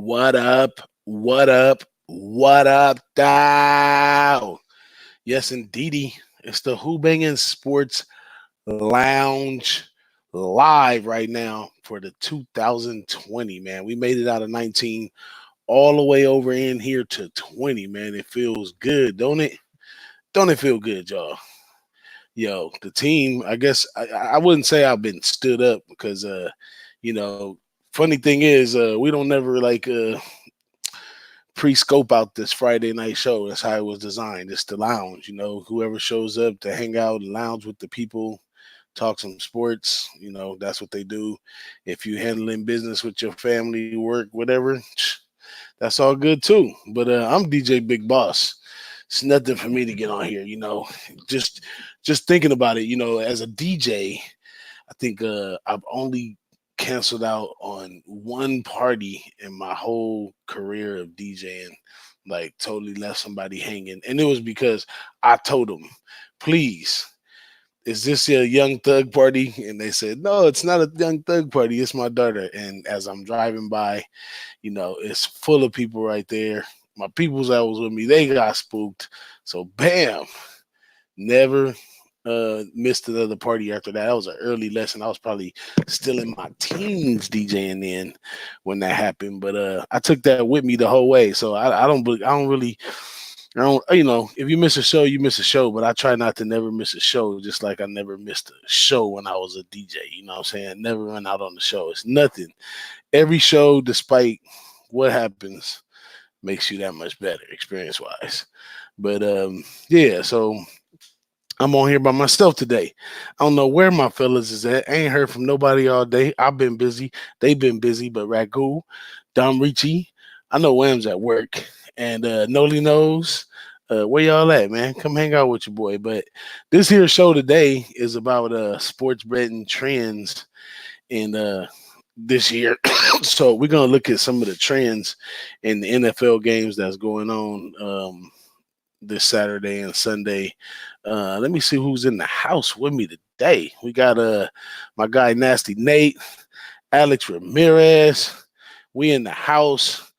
What up? What up? What up, thou? Yes, indeedy. It's the Who-Bangin Sports Lounge live right now for the 2020, man. We made it out of 19 all the way over in here to 20, man. It feels good, don't it? Don't it feel good, y'all? Yo, the team, I guess I wouldn't say I've been stood up because you know, funny thing is we don't never pre-scope out this Friday night show. That's how it was designed. It's the lounge, whoever shows up to hang out and lounge with the people, talk some sports, that's what they do. If you handling business with your family, work, whatever, that's all good too. But I'm DJ Big Boss. It's nothing for me to get on here, just just thinking about it, as a DJ, I think I've only canceled out on one party in my whole career of DJing, like totally left somebody hanging. And it was because I told them, please, is this a young thug party? And they said, no, it's not a young thug party. It's my daughter. And as I'm driving by, it's full of people right there. My peoples that was with me, they got spooked. So bam, never missed another party after that. That was an early lesson. I was probably still in my teens DJing then when that happened, but I took that with me the whole way. So I don't, if you miss a show, you miss a show, but I try not to never miss a show, just like I never missed a show when I was a DJ. You know what I'm saying? Never run out on the show. It's nothing. Every show, despite what happens, makes you that much better experience wise. But yeah, so I'm on here by myself today. I don't know where my fellas is at. I ain't heard from nobody all day. I've been busy. They've been busy, but Ragu, Dom Ricci, I know Wham's at work. And Noli knows where y'all at, man. Come hang out with your boy. But this here show today is about sports betting trends in this year. So we're gonna look at some of the trends in the NFL games that's going on this Saturday and Sunday. Let me see who's in the house with me today. We got my guy Nasty Nate, Alex Ramirez. We in the house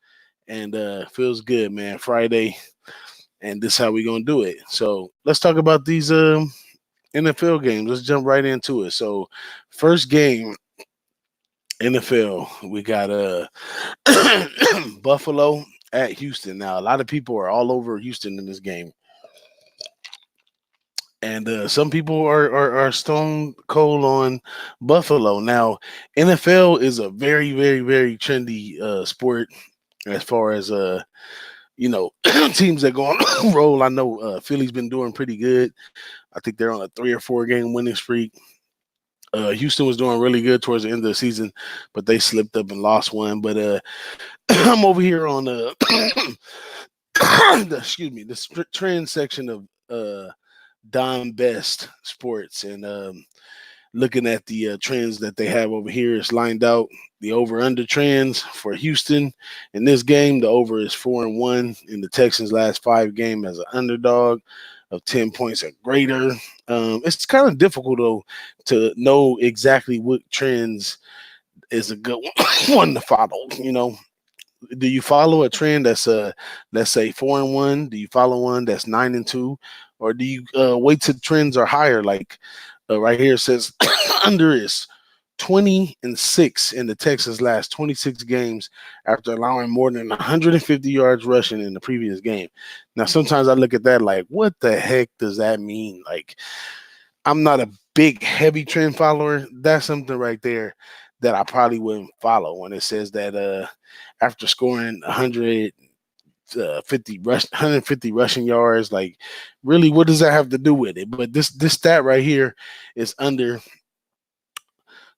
and feels good, man. Friday, and this is how we gonna do it. So let's talk about these NFL games. Let's jump right into it. So first game, NFL, we got Buffalo at Houston. Now a lot of people are all over Houston in this game. And some people are stone cold on Buffalo. Now, NFL is a very, very, very trendy sport as far as teams that go on roll. I know Philly's been doing pretty good. I think they're on a 3 or 4 game winning streak. Houston was doing really good towards the end of the season, but they slipped up and lost one. But I'm over here on excuse me, the trend section of Don Best Sports, and looking at the trends that they have over here. It's lined out the over/under trends for Houston in this game. The over is 4-1 in the Texans' last 5 games as an underdog of 10 points or greater. It's kind of difficult though to know exactly what trends is a good one to follow. Do you follow a trend that's let's say 4-1? Do you follow one that's 9-2, or do you wait till trends are higher? Like right here it says under is 20-6 in the Texans' last 26 games after allowing more than 150 yards rushing in the previous game. Now sometimes I look at that like, what the heck does that mean? Like, I'm not a big heavy trend follower. That's something right there that I probably wouldn't follow when it says that after scoring 150 rushing yards, like, really, what does that have to do with it? But this stat right here is under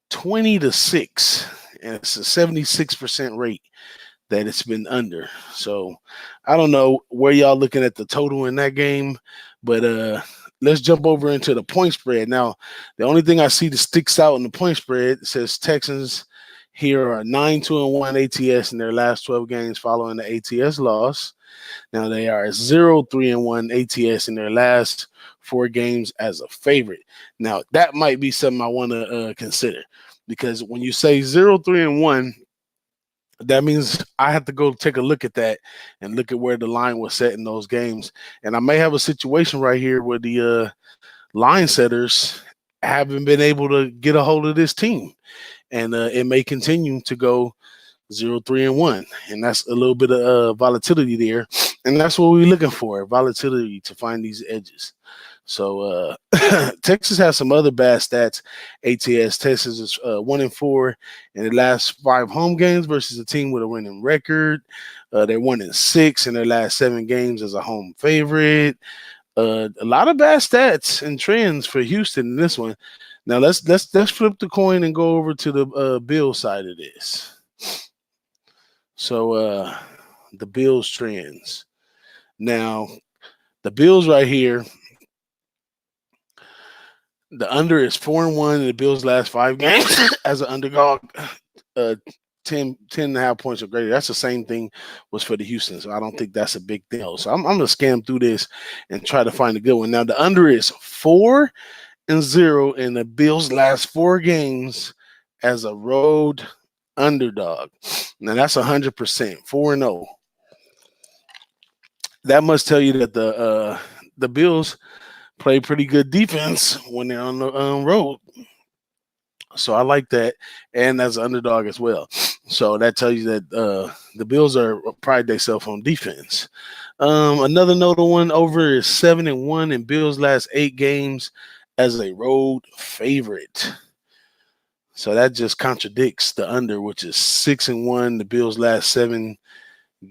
20-6, and it's a 76% rate that it's been under. So I don't know where y'all looking at the total in that game, but let's jump over into the point spread. Now, the only thing I see that sticks out in the point spread says Texans here are 9-2-1 ATS in their last 12 games following the ATS loss. Now they are 0-3-1 ATS in their last 4 games as a favorite. Now that might be something I want to consider, because when you say 0-3-1, That means I have to go take a look at that and look at where the line was set in those games. And I may have a situation right here where the line setters haven't been able to get a hold of this team, and it may continue to go 0-3-1, and that's a little bit of volatility there, and that's what we're looking for, volatility to find these edges. So Texas has some other bad stats. ATS Texas is 1-4 in the last 5 home games versus a team with a winning record. They're 1-6 in their last 7 games as a home favorite. A lot of bad stats and trends for Houston in this one. Now let's flip the coin and go over to the Bills side of this. So the Bills trends. Now the Bills right here, the under is 4-1 in the Bills' last 5 games as an underdog. 10.5 points or greater. That's the same thing was for the Houston. So I don't think that's a big deal. So I'm gonna scan through this and try to find a good one. Now the under is 4-0 in the Bills' last 4 games as a road underdog. Now that's 100%, 4-0. That must tell you that the Bills play pretty good defense when they're on the road. So I like that, and as an underdog as well. So that tells you that the Bills are pride themselves on defense. Another notable one over is 7-1 in Bills' last 8 games as a road favorite. So that just contradicts the under, which is 6-1. The Bills' last 7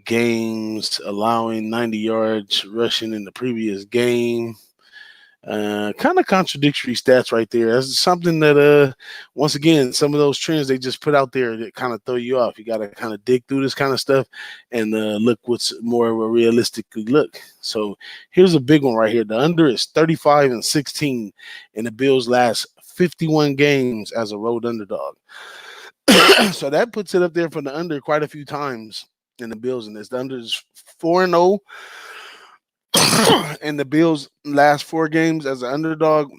games, allowing 90 yards rushing in the previous game. Kind of contradictory stats right there. That's something that once again, some of those trends they just put out there that kind of throw you off. You got to kind of dig through this kind of stuff and look what's more of a realistically look. So here's a big one right here. The under is 35-16 in the Bills' last 51 games as a road underdog. So that puts it up there for the under quite a few times in the Bills in this. The under is 4-0. And the Bills' last 4 games as an underdog,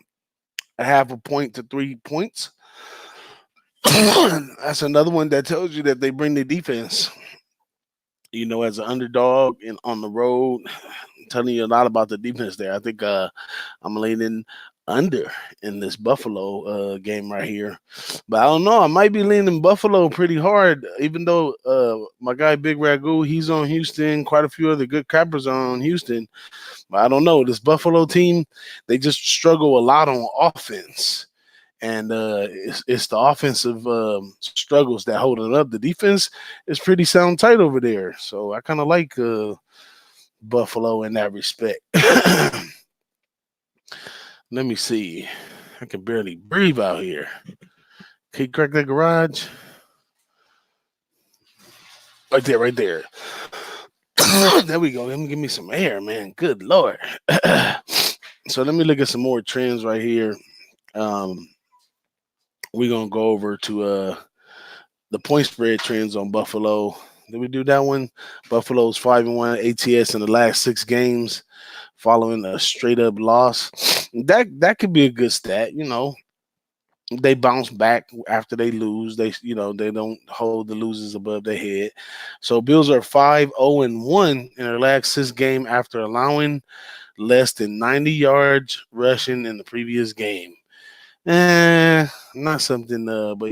0.5 point to 3 points. That's another one that tells you that they bring the defense. You know, as an underdog and on the road, I'm telling you a lot about the defense there. I think I'm leaning under in this Buffalo game right here. But I don't know. I might be leaning Buffalo pretty hard, even though my guy Big Ragu, he's on Houston. Quite a few other good cappers are on Houston. But I don't know. This Buffalo team, they just struggle a lot on offense. And it's the offensive struggles that hold it up. The defense is pretty sound tight over there. So I kind of like Buffalo in that respect. Let me see. I can barely breathe out here. Can you crack that garage? Right there, right there. There we go. Let me give me some air, man. Good Lord. So let me look at some more trends right here. We're going to go over to the point spread trends on Buffalo. Did we do that one? Buffalo's 5-1 ATS in the last 6 games following a straight up loss. That could be a good stat, you know. They bounce back after they lose. They don't hold the losers above their head. So Bills are 5-0-1 in their last 6 game after allowing less than 90 yards rushing in the previous game. Not something but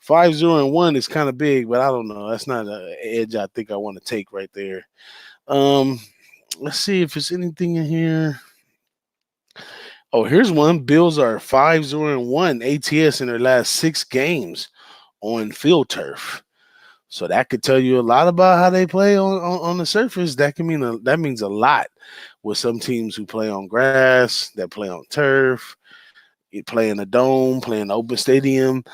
5-0-1 is kind of big, but I don't know. That's not an edge I think I want to take right there. Let's see if there's anything in here. Oh, here's one. Bills are 5-0-1 ATS in their last 6 games on field turf. So that could tell you a lot about how they play on the surface. That means a lot with some teams who play on grass, that play on turf, you play in a dome, play in an open stadium.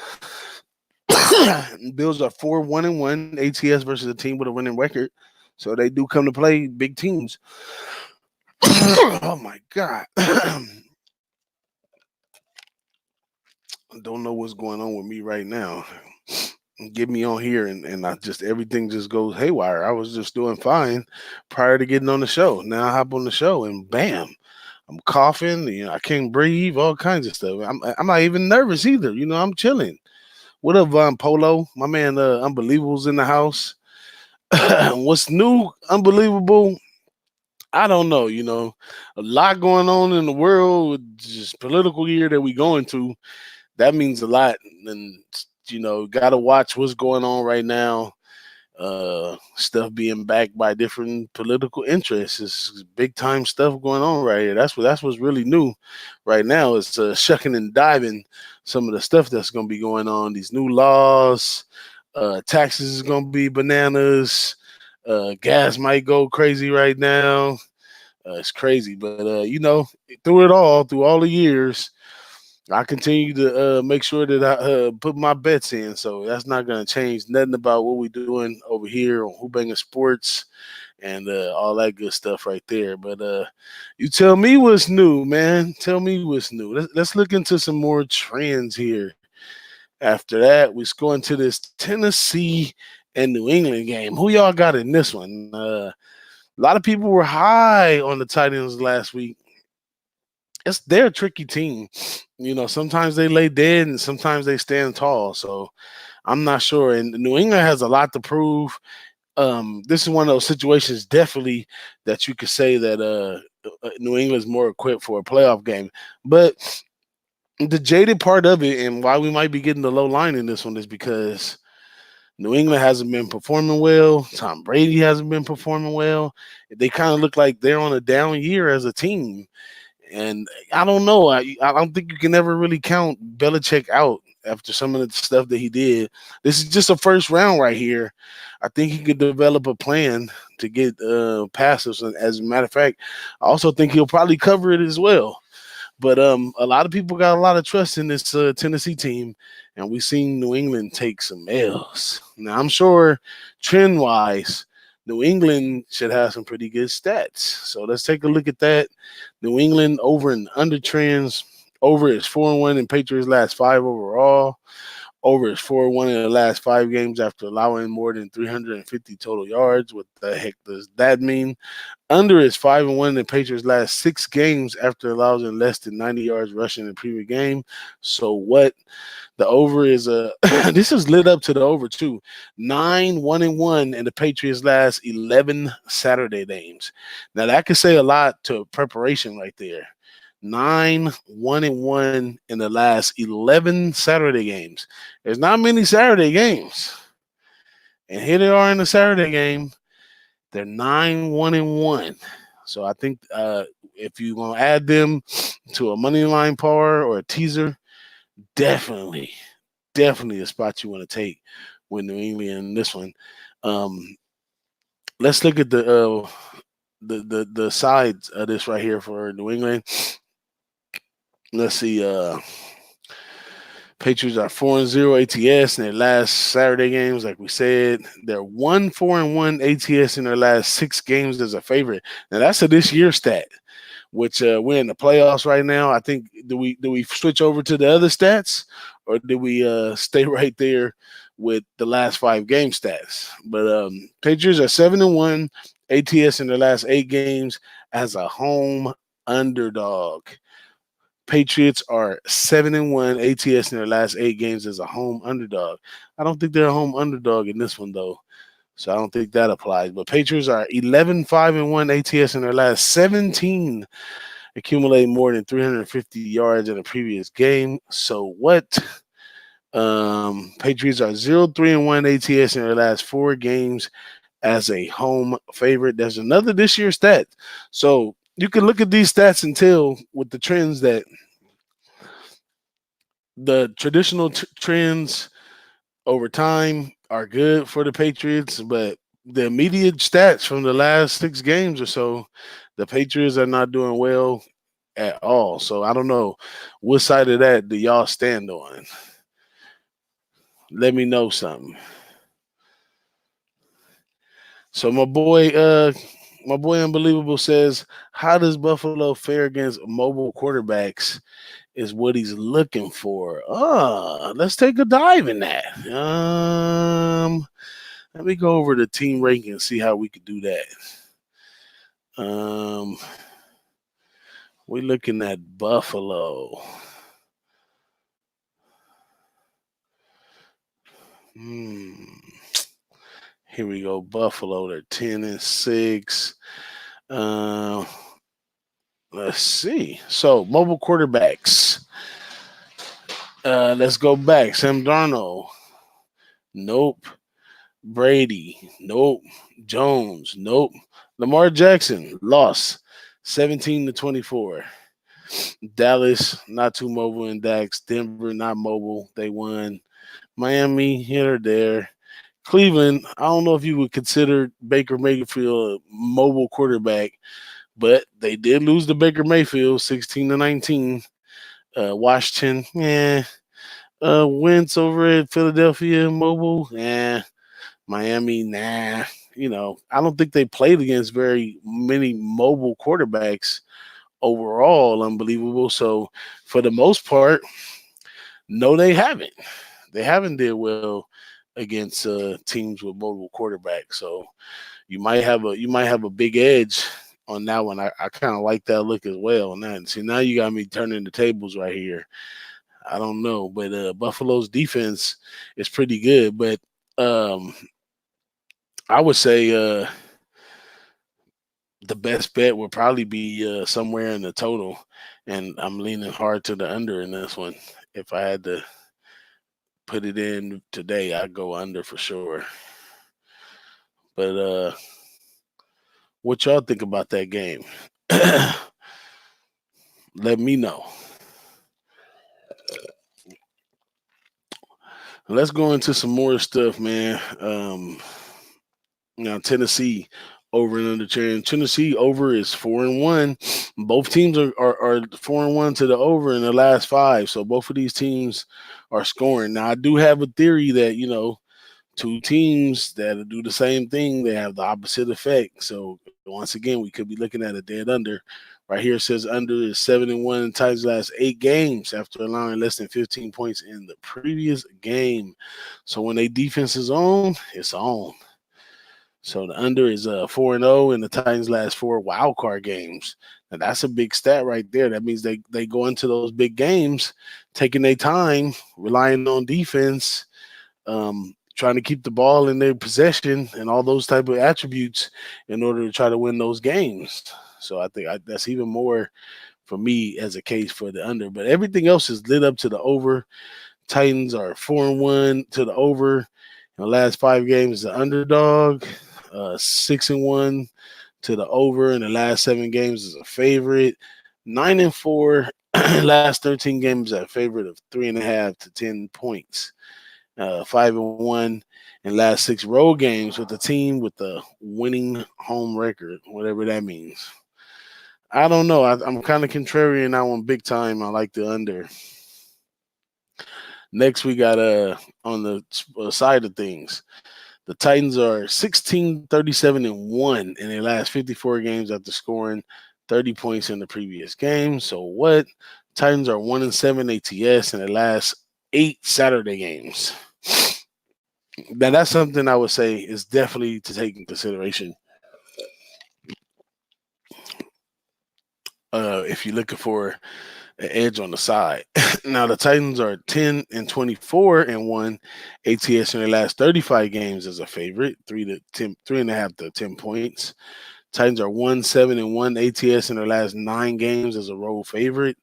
Bills are 4-1-1 ATS versus a team with a winning record. So they do come to play big teams. Oh my God. Don't know what's going on with me right now. Get me on here and I just everything just goes haywire. I was just doing fine prior to getting on the show. Now I hop on the show and bam, I'm coughing. I can't breathe. All kinds of stuff. I'm not even nervous either. I'm chilling. What up, Von Polo? My man, Unbelievable's in the house. What's new, Unbelievable? I don't know. A lot going on in the world with just political year that we going to. That means a lot, and gotta watch what's going on right now. Stuff being backed by different political interests. It's big time stuff going on right here. That's what's really new right now. It's shucking and diving some of the stuff that's going to be going on. These new laws, taxes is going to be bananas. Gas might go crazy right now. It's crazy, but through all the years, I continue to make sure that I put my bets in, so that's not going to change nothing about what we're doing over here on Who-Bangin Sports and all that good stuff right there. But you tell me what's new, man. Tell me what's new. Let's look into some more trends here. After that, we go into this Tennessee and New England game. Who y'all got in this one? A lot of people were high on the Titans last week. They're a tricky team. Sometimes they lay dead and sometimes they stand tall. So I'm not sure. And New England has a lot to prove. This is one of those situations definitely that you could say that New England's more equipped for a playoff game. But the jaded part of it and why we might be getting the low line in this one is because New England hasn't been performing well. Tom Brady hasn't been performing well. They kind of look like they're on a down year as a team. And I don't know. I don't think you can ever really count Belichick out after some of the stuff that he did. This is just a first round right here. I think he could develop a plan to get past us. And as a matter of fact, I also think he'll probably cover it as well. But a lot of people got a lot of trust in this Tennessee team, and we've seen New England take some L's. Now, I'm sure trend wise, New England should have some pretty good stats. So let's take a look at that. New England over and under trends. Over is 4-1 in Patriots' last 5 overall. Over is 4-1 in the last 5 games after allowing more than 350 total yards. What the heck does that mean? Under is 5-1 in the Patriots' last 6 games after allowing less than 90 yards rushing in the previous game. So what? The over is this is lit up to the over too. 9-1-1 in the Patriots' last 11 Saturday games. Now that could say a lot to preparation right there. 9-1-1 in the last 11 Saturday games. There's not many Saturday games, and here they are in the Saturday game. They're 9-1-1. So I think if you're gonna add them to a money line par or a teaser, definitely a spot you want to take with New England in this one. Let's look at the sides of this right here for New England. Let's see. Patriots are 4-0 ATS in their last Saturday games, like we said. They're 1-4-1 ATS in their last 6 games as a favorite. Now that's a this year stat, which we're in the playoffs right now. I think do we switch over to the other stats, or do we stay right there with the last 5 game stats? But Patriots are 7-1 ATS in their last 8 games as a home underdog. Patriots are 7-1 ATS in their last 8 games as a home underdog. I don't think they're a home underdog in this one though, so I don't think that applies. But Patriots are 11-5-1 ATS in their last 17, accumulating more than 350 yards in a previous game. So what? Patriots are 0-3-1 ATS in their last 4 games as a home favorite. There's another this year stat. So you can look at these stats and tell with the trends that the traditional trends over time are good for the Patriots, but the immediate stats from the last 6 games or so, the Patriots are not doing well at all. So I don't know what side of that do y'all stand on. Let me know something. So my boy Unbelievable says, how does Buffalo fare against mobile quarterbacks? Is what he's looking for. Let's take a dive in that. Let me go over the team ranking and see how we could do that. We're looking at Buffalo. Here we go. Buffalo, they're 10-6. Uh, let's see. So mobile quarterbacks. Let's go back. Sam Darnold. Nope. Brady. Nope. Jones. Nope. Lamar Jackson lost 17-24. Dallas not too mobile in Dax. Denver not mobile. They won. Miami here or there. Cleveland, I don't know if you would consider Baker Mayfield a mobile quarterback, but they did lose to Baker Mayfield 16-19. Washington, yeah. Wentz over at Philadelphia, mobile, yeah. Miami, nah. I don't think they played against very many mobile quarterbacks overall. Unbelievable. So for the most part, no, they haven't. They haven't did well against teams with mobile quarterbacks. So you might have a big edge on that one. I kind of like that look as well. And that, see, now you got me turning the tables right here. I don't know, but Buffalo's defense is pretty good. But um, I would say the best bet would probably be somewhere in the total, and I'm leaning hard to the under in this one. If I had to put it in today, I'd go under for sure. But what y'all think about that game? Let me know. Let's go into some more stuff, man. Now Tennessee over and under chain. Tennessee over is 4-1. Both teams are 4-1 to the over in the last five. So both of these teams are scoring. Now I do have a theory that two teams that do the same thing, they have the opposite effect. So once again, we could be looking at a dead under. Right here it says under is 7-1 in Titans' last 8 games after allowing less than 15 points in the previous game. So when they defense is on, it's on. So the under is 4-0 in the Titans' last 4 wild card games. Now that's a big stat right there. That means they go into those big games taking their time, relying on defense, trying to keep the ball in their possession and all those type of attributes in order to try to win those games. So I think that's even more for me as a case for the under. But everything else is lit up to the over. Titans are 4-1 to the over. In the last 5 games, the underdog. 6-1 to the over in the last 7 games is a favorite. 9-4 last 13 games at a favorite of 3.5 to 10 points. 5-1 in last 6 road games with the team with the winning home record, whatever that means. I don't know. I'm kind of contrarian that one big time. I like the under. Next, we got on the side of things. The Titans are 16-37-1 in their last 54 games after scoring 30 points in the previous game. So what? Titans are 1-7 ATS in their last 8 Saturday games. Now that's something I would say is definitely to take in consideration. If you're looking for an edge on the side. Now the Titans are 10-24-1 ATS in their last 35 games as a favorite, 3.5 to 10 points. Titans are 1-7-1 ATS in their last 9 games as a road favorite,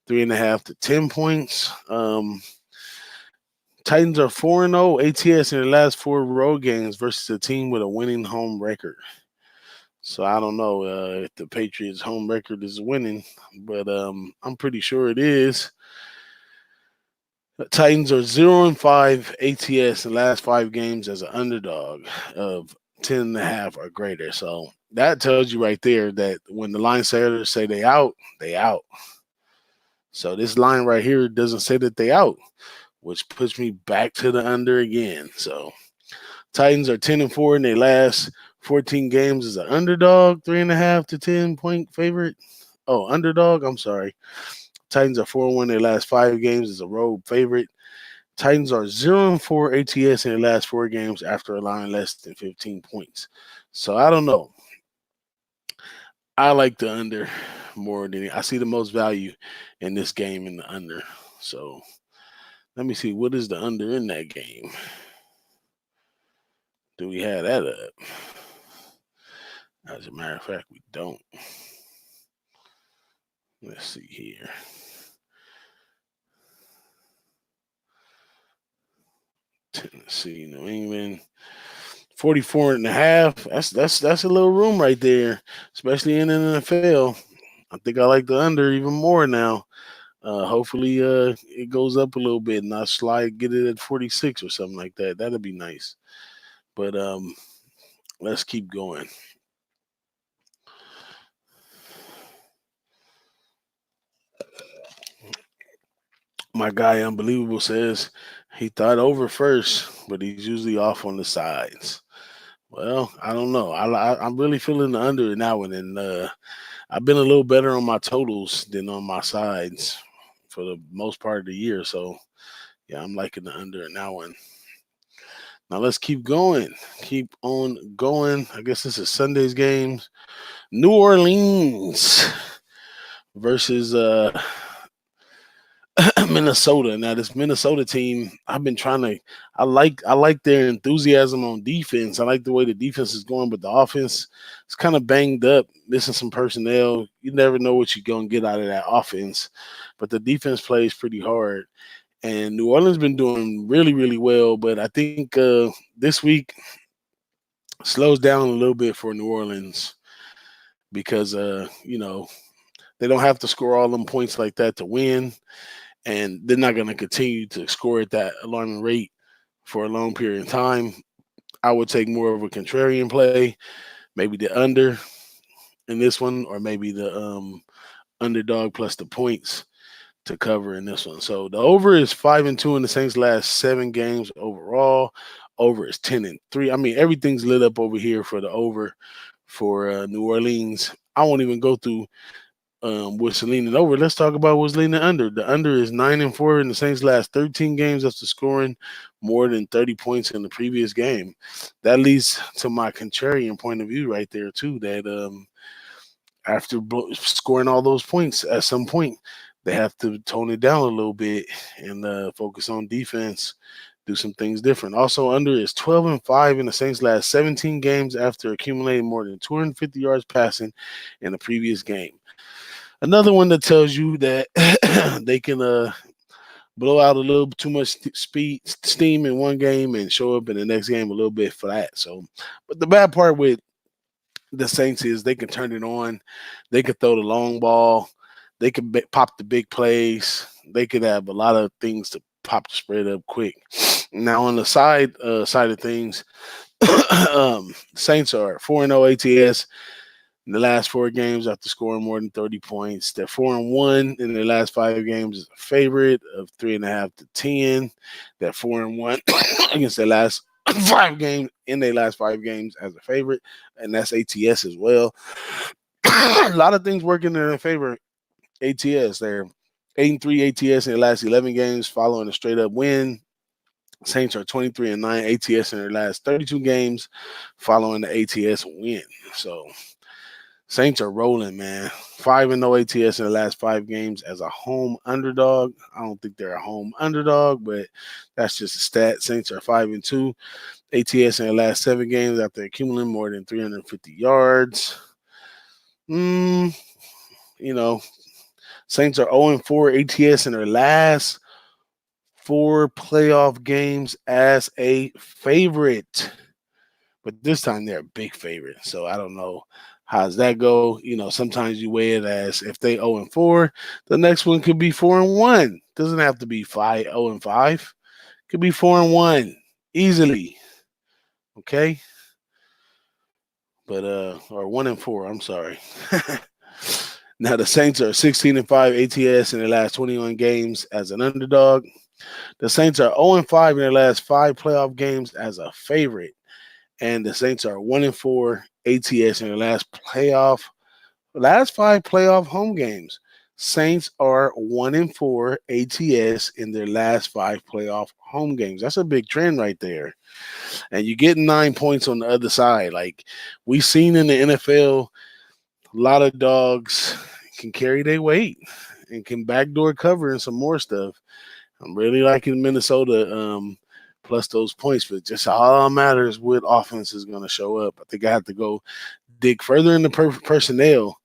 3.5 to 10 points. Titans are 4-0 ATS in their last 4 road games versus a team with a winning home record. So I don't know if the Patriots' home record is winning, but I'm pretty sure it is. Titans are 0-5 ATS in the last 5 games as an underdog of 10.5 or greater. So that tells you right there that when the line setters say they out, they out. So this line right here doesn't say that they out, which puts me back to the under again. So Titans are 10-4 in their last 14 games as an underdog, 3.5 to 10 point favorite. Oh, underdog. I'm sorry. Titans are 4-1 in their last 5 games as a road favorite. Titans are 0-4 ATS in their last 4 games after allowing less than 15 points. So I don't know. I like the under more than I see the most value in this game in the under. So let me see what is the under in that game. Do we have that up? As a matter of fact, we don't. Let's see here. Tennessee, New England. 44.5. That's a little room right there, especially in the NFL. I think I like the under even more now. Hopefully, it goes up a little bit and I slide get it at 46 or something like that. That'd be nice. But let's keep going. My guy Unbelievable says he thought over first, but he's usually off on the sides. Well, I don't know. I'm really feeling the under in that one, and I've been a little better on my totals than on my sides for the most part of the year. So yeah, I'm liking the under in that one. Now let's keep going. Keep on going. I guess this is Sunday's games. New Orleans versus Minnesota. Now this Minnesota team, I've been trying to. I like their enthusiasm on defense. I like the way the defense is going, but the offense is kind of banged up, missing some personnel. You never know what you're gonna get out of that offense, but the defense plays pretty hard. And New Orleans been doing really, really well, but I think this week slows down a little bit for New Orleans because they don't have to score all them points like that to win, and they're not going to continue to score at that alarming rate for a long period of time. I would take more of a contrarian play, maybe the under in this one, or maybe the underdog plus the points to cover in this one. So the over is 5-2 in the Saints' last 7 games overall. Over is 10-3. I mean, everything's lit up over here for the over for New Orleans. I won't even go through what's leaning over. Let's talk about what's leaning under. The under is 9-4 in the Saints' last 13 games after scoring more than 30 points in the previous game. That leads to my contrarian point of view right there too. That after scoring all those points, at some point they have to tone it down a little bit and focus on defense, do some things different. Also, under is 12-5 in the Saints' last 17 games after accumulating more than 250 yards passing in the previous game. Another one that tells you that they can blow out a little too much steam in one game and show up in the next game a little bit flat. So, but the bad part with the Saints is they can turn it on, they could throw the long ball, they could pop the big plays, they could have a lot of things to pop the spread up quick. Now on the side of things, Saints are 4-0 ATS in the last 4 games after scoring more than 30 points. They're 4-1 in their last 5 games as a favorite of 3.5 to 10. They're 4-1 against their last 5 games in their last 5 games as a favorite, and that's ATS as well. A lot of things working in their favor. ATS, they're 8-3 ATS in their last 11 games following a straight up win. Saints are 23-9 ATS in their last 32 games following the ATS win. So Saints are rolling, man. 5-0 ATS in the last 5 games as a home underdog. I don't think they're a home underdog, but that's just a stat. Saints are 5-2 ATS in the last 7 games after accumulating more than 350 yards. Saints are 0-4 ATS in their last 4 playoff games as a favorite. But this time they're a big favorite. So I don't know. How does that go? Sometimes you weigh it as if they 0-4, the next one could be 4-1. Doesn't have to be 0-5. Could be 4-1 easily. Okay. But or 1-4, I'm sorry. Now the Saints are 16-5 ATS in their last 21 games as an underdog. The Saints are 0-5 in their last 5 playoff games as a favorite. And the Saints are 1-4 ATS in their last 5 playoff home games. Saints are 1-4 ATS in their last 5 playoff home games. That's a big trend right there. And you get 9 points on the other side. Like we've seen in the NFL, a lot of dogs can carry their weight and can backdoor cover and some more stuff. I'm really liking Minnesota plus those points. But just all matters what offense is going to show up. I think I have to go dig further into personnel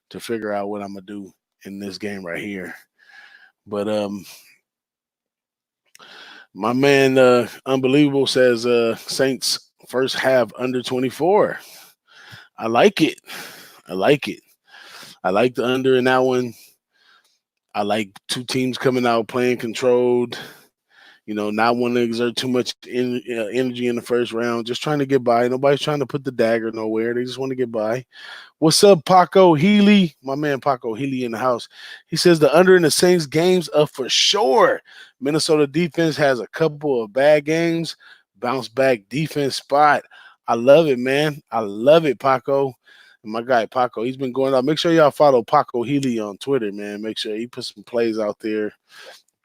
to figure out what I'm going to do in this game right here. But my man Unbelievable says Saints first half under 24. I like it. I like it. I like the under in that one. I like two teams coming out playing controlled. Not wanting to exert too much energy in the first round, just trying to get by. Nobody's trying to put the dagger nowhere. They just want to get by. What's up, Paco Healy? My man Paco Healy in the house. He says the under in the Saints games up for sure. Minnesota defense has a couple of bad games. Bounce back defense spot. I love it, man. I love it, Paco. And my guy Paco, he's been going out. Make sure y'all follow Paco Healy on Twitter, man. Make sure he puts some plays out there.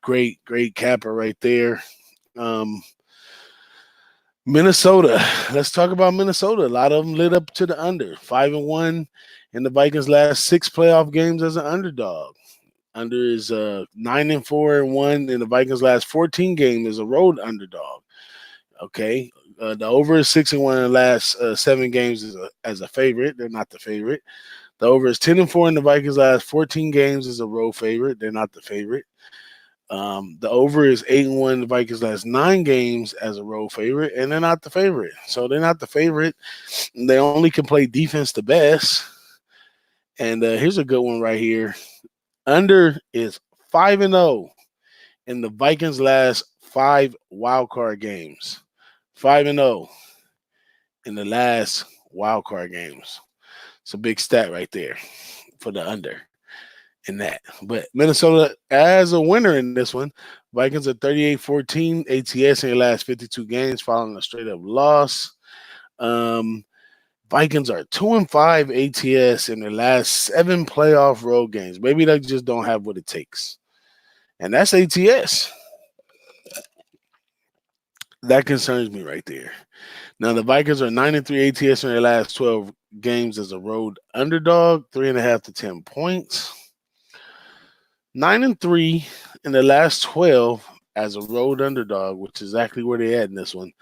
Great capper right there. Minnesota. Let's talk about Minnesota. A lot of them lit up to the under. 5-1 in the Vikings' last 6 playoff games as an underdog. Under is 9-4-1 in the Vikings' last 14 games as a road underdog. Okay. The over is 6-1 in the last 7 games as a favorite. They're not the favorite. The over is 10-4 in the Vikings' last 14 games as a road favorite. They're not the favorite. The over is 8-1. The Vikings last 9 games as a road favorite, and they're not the favorite. So they're not the favorite. They only can play defense the best. And here's a good one right here. Under is 5-0 in the Vikings last 5 wild card games. 5-0 in the last wild card games. It's a big stat right there for the under. In that. But Minnesota as a winner in this one. Vikings are 38-14 ATS in their last 52 games following a straight up loss. Vikings are 2-5 ATS in their last 7 playoff road games. Maybe they just don't have what it takes. And that's ATS. That concerns me right there. Now the Vikings are 9-3 ATS in their last 12 games as a road underdog, 3.5 to 10 points. 9-3 in the last 12 as a road underdog, which is exactly where they at in this one,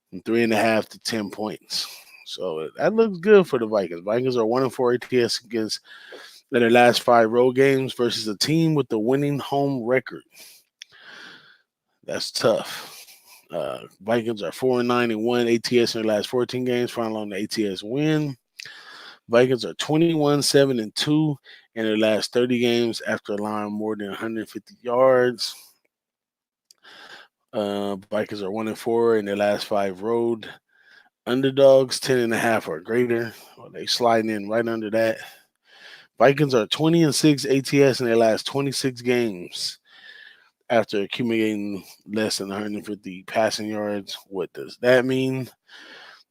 from 3.5 to 10 points. So that looks good for the Vikings. Vikings are 1-4 ATS against their last 5 road games versus a team with the winning home record. That's tough. Vikings are 4-9-1 ATS in their last 14 games, following the ATS win. Vikings are 21-7-2 in their last 30 games after allowing more than 150 yards. Vikings are 1-4 in their last 5 road underdogs, 10.5 or greater. Well, they sliding in right under that. Vikings are 20-6 ATS in their last 26 games after accumulating less than 150 passing yards. What does that mean?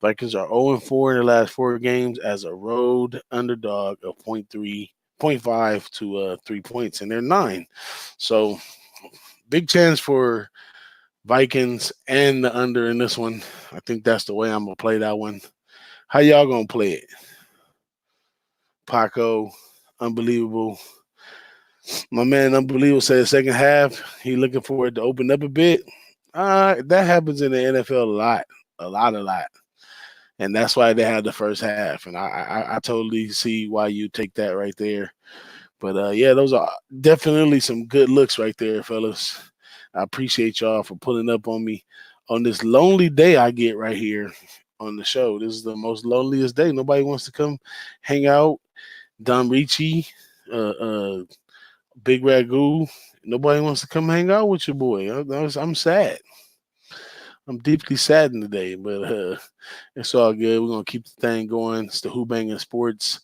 Vikings are 0-4 in the last 4 games as a road underdog of 0.5 to 3 points, and they're 9. So big chance for Vikings and the under in this one. I think that's the way I'm going to play that one. How y'all going to play it? Paco, Unbelievable. My man Unbelievable said second half, he looking for it to open up a bit. That happens in the NFL a lot. And that's why they had the first half. And I totally see why you take that right there. But, yeah, those are definitely some good looks right there, fellas. I appreciate y'all for pulling up on me on this lonely day I get right here on the show. This is the most loneliest day. Nobody wants to come hang out. Don Ricci, Big Ragu. Nobody wants to come hang out with your boy. I'm sad. I'm deeply saddened today, but it's all good. We're going to keep the thing going. It's the Who-Bangin Sports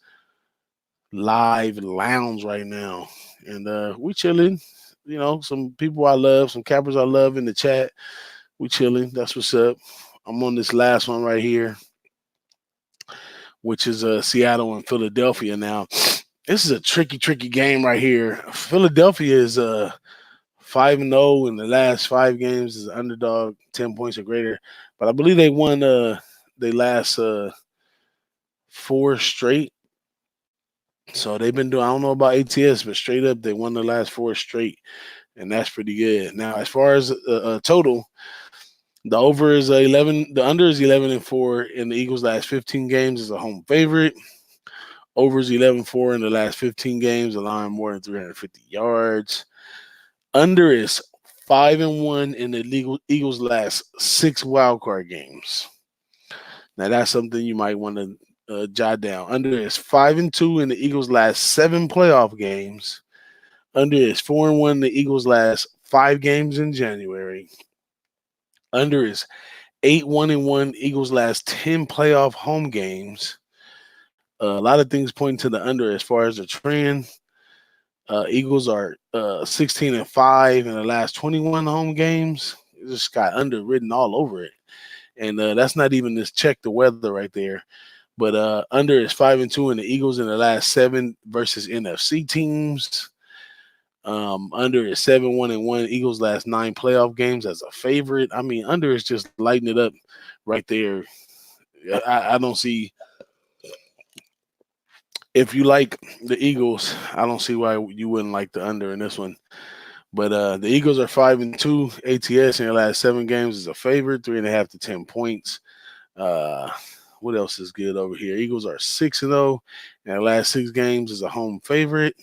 live lounge right now. And we chilling. Some people I love, some cappers I love in the chat. We chilling. That's what's up. I'm on this last one right here, which is Seattle and Philadelphia now. This is a tricky game right here. Philadelphia is 5-0 in the last 5 games as an underdog, 10 points or greater. But I believe they won their last 4 straight. So they've been doing, I don't know about ATS, but straight up, they won the last 4 straight. And that's pretty good. Now, as far as total, The over is 11. The under is 11-4 in the Eagles' last 15 games as a home favorite. Over is 11-4 in the last 15 games, allowing more than 350 yards. Under is 5-1 in the Eagles' last 6 wild card games. Now that's something you might want to jot down. Under is 5-2 in the Eagles' last 7 playoff games. Under is 4-1 in the Eagles' last 5 games in January. Under is 8-1-1 Eagles' last 10 playoff home games. A lot of things pointing to the under as far as the trend. Eagles are 16-5 in the last 21 home games. It just got under written all over it, and that's not even this check the weather right there. But under is 5-2 in the Eagles in the last 7 versus NFC teams. Under is 7-1-1 Eagles last 9 playoff games as a favorite. I mean, under is just lighting it up right there. I don't see, if you like the Eagles, I don't see why you wouldn't like the under in this one. But the Eagles are 5-2 ATS in their last 7 games as a favorite, 3.5 to 10 points. Uh, what else is good over here? Eagles are 6-0 in their last 6 games as a home favorite.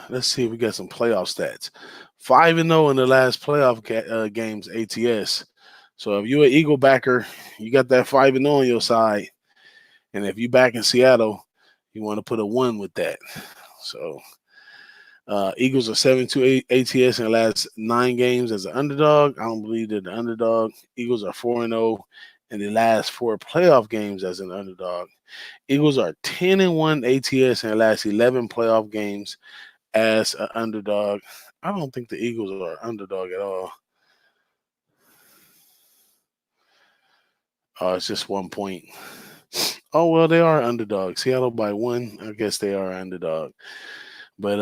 Let's see if we got some playoff stats. 5-0 in the last playoff games ATS. So if you're an Eagle backer, you got that 5-0 on your side, and if you back in Seattle, you want to put a 1 with that. So Eagles are 7-2 ATS in the last 9 games as an underdog. I don't believe they're the underdog. Eagles are 4-0 in the last 4 playoff games as an underdog. Eagles are 10-1 ATS in the last 11 playoff games as an underdog. I don't think the Eagles are underdog at all. Oh, it's just 1 point. Oh, well, they are underdog. Seattle by 1. I guess they are underdog. But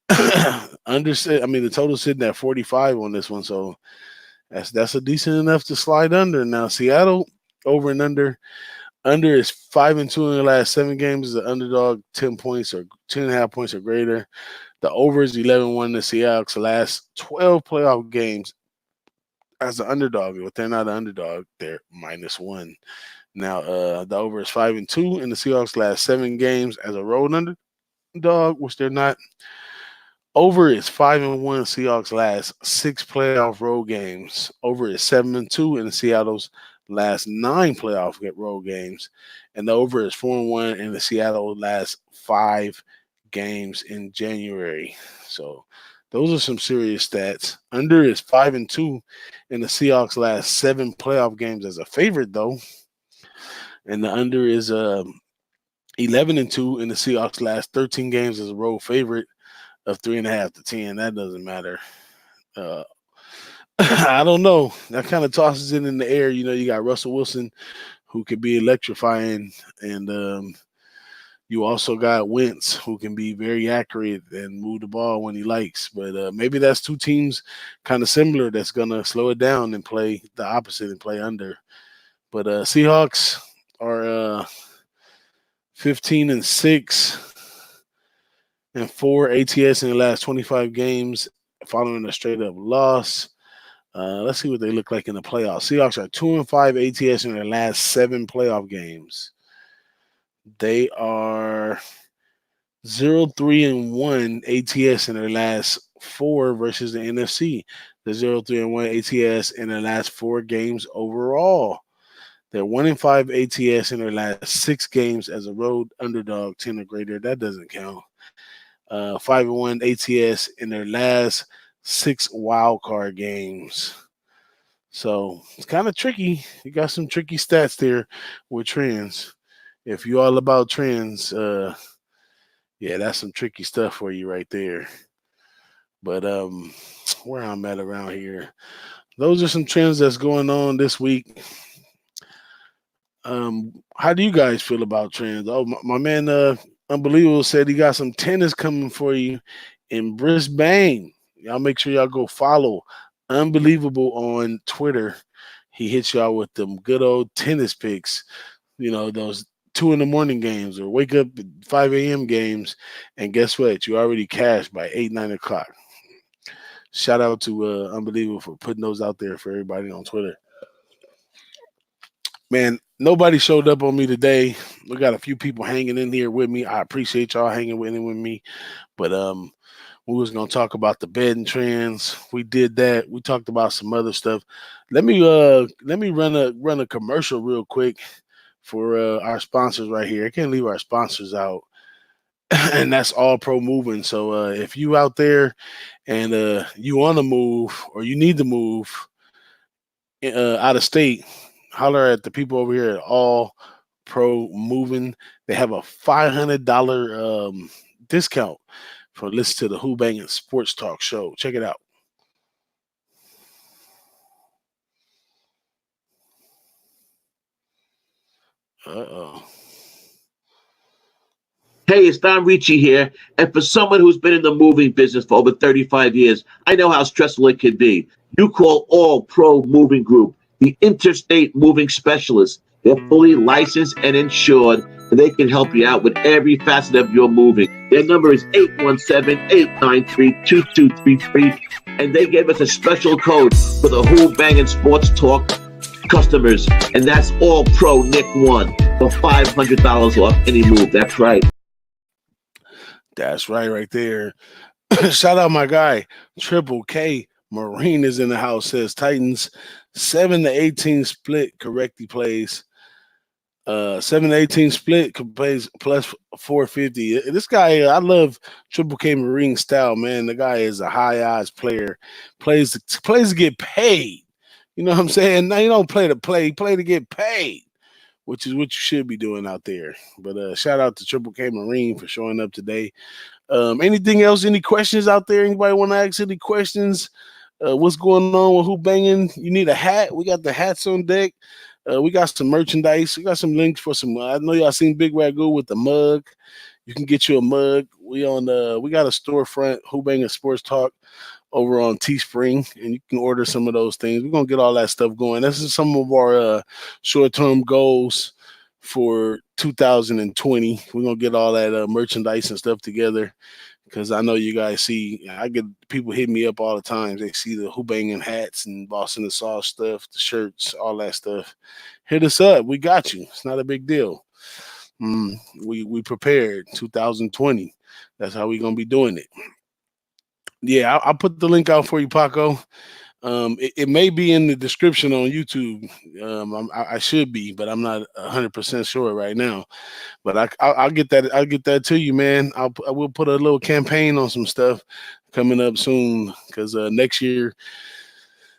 the total sitting at 45 on this one, so that's a decent enough to slide under. Now Seattle over and under. Under is 5-2 in the last 7 games as an underdog, 10 points or 10.5 points or greater. The over is 11-1 the Seattle's last 12 playoff games as an underdog. But they're not an underdog; they're -1. Now the over is 5-2 in the Seahawks' last 7 games as a road underdog, which they're not. Over is 5-1 Seahawks last 6 playoff road games. Over is 7-2 in Seattle's last 9 playoff road games, and the over is 4-1 in the Seattle last 5 games in January. So those are some serious stats. Under is 5-2 in the Seahawks last 7 playoff games as a favorite, though, and the under is 11-2 in the Seahawks last 13 games as a road favorite of 3.5 to 10. That doesn't matter. I don't know. That kind of tosses it in the air. You got Russell Wilson, who could be electrifying, and you also got Wentz, who can be very accurate and move the ball when he likes. But maybe that's 2 teams kind of similar that's gonna slow it down and play the opposite and play under. But Seahawks are 15-6-4 ATS in the last 25 games, following a straight up loss. Let's see what they look like in the playoffs. Seahawks are 2-5 ATS in their last 7 playoff games. They are 0-3-1 ATS in their last 4 versus the NFC. They're 0-3-1 ATS in their last 4 games overall. They're 1-5 ATS in their last 6 games as a road underdog, 10 or greater. That doesn't count. 5-1 ATS in their last 6 wild card games. So it's kind of tricky. You got some tricky stats there with trends. If you're all about trends, yeah, that's some tricky stuff for you right there. But where I'm at around here, those are some trends that's going on this week. How do you guys feel about trends? Oh, my man, Unbelievable said he got some tennis coming for you in Brisbane. Y'all make sure y'all go follow Unbelievable on Twitter. He hits y'all with them good old tennis picks. Those 2 in the morning games or wake up at 5 a.m. games. And guess what? You already cashed by 8, 9 o'clock. Shout out to Unbelievable for putting those out there for everybody on Twitter. Man, nobody showed up on me today. We got a few people hanging in here with me. I appreciate y'all hanging with me. But we was gonna talk about the betting trends. We did that. We talked about some other stuff. Let me run a commercial real quick for our sponsors right here. I can't leave our sponsors out. And that's all pro moving. So if you out there and you want to move or you need to move out of state, holler at the people over here at all pro moving. They have a $500 discount for listen to the Who-Bangin Sports Talk show. Check it out. Uh-oh. Hey, it's Don Ricci here. And for someone who's been in the moving business for over 35 years, I know how stressful it can be. You call All Pro Moving Group, the interstate moving specialist. They're fully licensed and insured, and they can help you out with every facet of your moving. Their number is 817-893-2233, and they gave us a special code for the Who-Bangin Sports Talk customers, and that's All Pro Nick 1 for $500 off any move. That's right. That's right there. Shout out my guy, Triple K Marine is in the house. Says Titans 7-18 split correctly plays. 7-18 split plays plus 450. This guy, I love Triple K Marine style, man. The guy is a high odds player. Plays to get paid. You know what I'm saying? Now you don't play to play, you play to get paid, which is what you should be doing out there. But shout out to Triple K Marine for showing up today. Anything else? Any questions out there? Anybody want to ask any questions? What's going on with Who-Bangin? You need a hat? We got the hats on deck. We got some merchandise. We got some links for some. I know y'all seen Big Ragu with the mug. You can get you a mug. We got a storefront, Who-Bangin Sports Talk, over on Teespring, and you can order some of those things. We're gonna get all that stuff going. This is some of our short-term goals for 2020. We're gonna get all that merchandise and stuff together because I know you guys see. I get people hit me up all the time. They see the Who-Bangin hats and Boston the Sauce stuff, the shirts, all that stuff. Hit us up. We got you. It's not a big deal. We prepared 2020. That's how we gonna be doing it. Yeah, I'll put the link out for you, Paco. It may be in the description on YouTube. I should be, but I'm not 100% sure right now. But I'll get that. I'll get that to you, man. I will put a little campaign on some stuff coming up soon because next year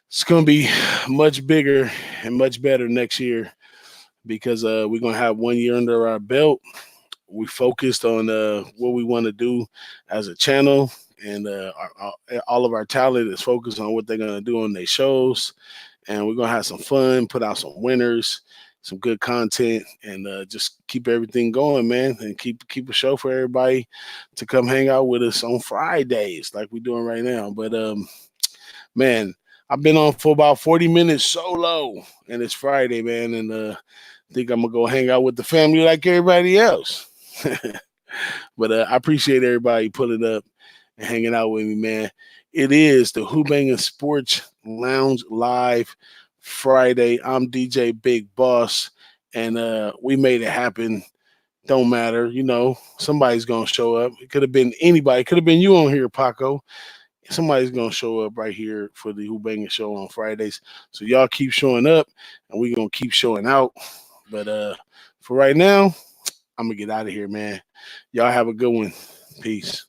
it's gonna be much bigger and much better next year because we're gonna have 1 year under our belt. We focused on what we want to do as a channel, and all of our talent is focused on what they're gonna do on their shows. And we're gonna have some fun, put out some winners, some good content, and just keep everything going, man. And keep a show for everybody to come hang out with us on Fridays, like we're doing right now. But man, I've been on for about 40 minutes solo, and it's Friday, man, and think I'm gonna go hang out with the family like everybody else. But I appreciate everybody pulling up and hanging out with me, man. It is the Who-Bangin Sports Lounge Live Friday. I'm DJ Big Boss, and we made it happen. Don't matter, somebody's gonna show up. It could have been anybody. It could have been you on here, Paco. Somebody's gonna show up right here for the Who-Bangin show on Fridays. So y'all keep showing up, and we're gonna keep showing out. But for right now, I'm gonna get out of here, man. Y'all have a good one. Peace.